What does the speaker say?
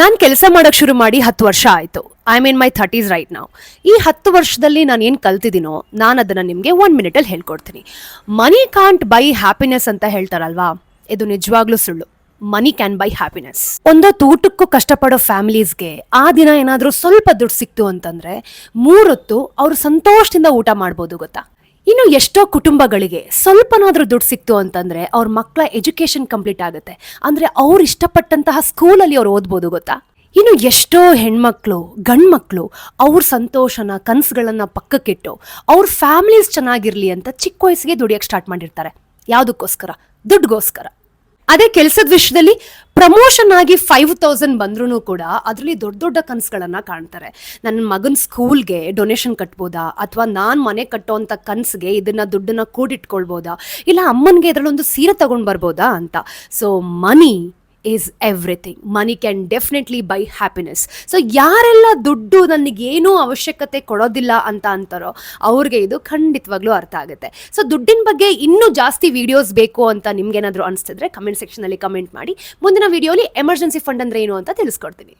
ನಾನು ಕೆಲಸ ಮಾಡೋಕ್ಕೆ ಶುರು ಮಾಡಿ 10 ವರ್ಷ ಆಯಿತು. I mean my 30s right ನಾವು. ಈ 10 ವರ್ಷದಲ್ಲಿ ನಾನು ಏನು ಕಲ್ತಿದ್ದೀನೋ ನಾನು ಅದನ್ನು ನಿಮಗೆ 1 ಮಿನಿಟಲ್ಲಿ ಹೇಳ್ಕೊಡ್ತೀನಿ. ಮನಿ ಕಾಂಟ್ ಬೈ ಹ್ಯಾಪಿನೆಸ್ ಅಂತ ಹೇಳ್ತಾರಲ್ವಾ, ಇದು ನಿಜವಾಗ್ಲೂ ಸುಳ್ಳು. ಮನಿ ಕ್ಯಾನ್ ಬೈ ಹ್ಯಾಪಿನೆಸ್. ಒಂದೊತ್ತು ಊಟಕ್ಕೂ ಕಷ್ಟಪಡೋ ಫ್ಯಾಮಿಲೀಸ್ಗೆ ಆ ದಿನ ಏನಾದರೂ ಸ್ವಲ್ಪ ದುಡ್ಡು ಸಿಕ್ತು ಅಂತಂದರೆ 3 ಹೊತ್ತು ಅವರು ಸಂತೋಷದಿಂದ ಊಟ ಮಾಡ್ಬೋದು ಗೊತ್ತಾ. ಇನ್ನು ಎಷ್ಟೋ ಕುಟುಂಬಗಳಿಗೆ ಸ್ವಲ್ಪನಾದ್ರೂ ದುಡ್ಡು ಸಿಕ್ತು ಅಂತಂದ್ರೆ ಅವ್ರ ಮಕ್ಕಳ ಎಜುಕೇಶನ್ ಕಂಪ್ಲೀಟ್ ಆಗುತ್ತೆ. ಅಂದ್ರೆ ಅವ್ರು ಇಷ್ಟಪಟ್ಟಂತಹ ಸ್ಕೂಲಲ್ಲಿ ಅವ್ರು ಓದ್ಬೋದು ಗೊತ್ತಾ. ಇನ್ನು ಎಷ್ಟೋ ಹೆಣ್ಮಕ್ಳು ಗಂಡ್ಮಕ್ಳು ಅವ್ರ ಸಂತೋಷನ ಕನಸುಗಳನ್ನ ಪಕ್ಕಕ್ಕಿಟ್ಟು ಅವ್ರ ಫ್ಯಾಮಿಲೀಸ್ ಚೆನ್ನಾಗಿರ್ಲಿ ಅಂತ ಚಿಕ್ಕ ವಯಸ್ಸಿಗೆ ದುಡಿಯಕ್ಕೆ ಸ್ಟಾರ್ಟ್ ಮಾಡಿರ್ತಾರೆ. ಯಾವುದಕ್ಕೋಸ್ಕರ? ದುಡ್ಡುಗೋಸ್ಕರ. ಅದೇ ಕೆಲಸದ ವಿಷಯದಲ್ಲಿ ಪ್ರಮೋಷನ್ ಆಗಿ 5,000 ಬಂದ್ರೂ ಕೂಡ ಅದರಲ್ಲಿ ದೊಡ್ಡ ದೊಡ್ಡ ಕನಸುಗಳನ್ನ ಕಾಣ್ತಾರೆ. ನನ್ನ ಮಗನ ಸ್ಕೂಲ್ಗೆ ಡೊನೇಷನ್ ಕಟ್ಬೋದಾ, ಅಥವಾ ನಾನು ಮನೆ ಕಟ್ಟೋಂಥ ಕನಸಿಗೆ ಇದನ್ನ ದುಡ್ಡನ್ನ ಕೂಡಿಟ್ಕೊಳ್ಬೋದಾ, ಇಲ್ಲ ಅಮ್ಮನಿಗೆ ಇದರಲ್ಲೊಂದು ಸೀರೆ ತಗೊಂಡು ಬರ್ಬೋದಾ ಅಂತ. So money is everything. Money can definitely by happiness. So ಯಾರೆಲ್ಲ ದುಡ್ಡು ನನಗೇನೂ ಅವಶ್ಯಕತೆ ಕೊಡೋದಿಲ್ಲ ಅಂತ ಅಂತಾರೋ ಅವ್ರಿಗೆ ಇದು ಖಂಡಿತವಾಗ್ಲೂ ಅರ್ಥ ಆಗುತ್ತೆ. ಸೊ ದುಡ್ಡಿನ ಬಗ್ಗೆ ಇನ್ನೂ ಜಾಸ್ತಿ ವಿಡಿಯೋಸ್ ಬೇಕು ಅಂತ ನಿಮ್ಗೇನಾದರೂ ಅನಿಸ್ತಿದ್ರೆ ಕಮೆಂಟ್ ಸೆಕ್ಷನಲ್ಲಿ ಕಮೆಂಟ್ ಮಾಡಿ. ಮುಂದಿನ ವಿಡಿಯೋಲಿ ಎಮರ್ಜೆನ್ಸಿ ಫಂಡ್ ಅಂದ್ರೆ ಏನು ಅಂತ ತಿಳಿಸ್ಕೊಡ್ತೀನಿ.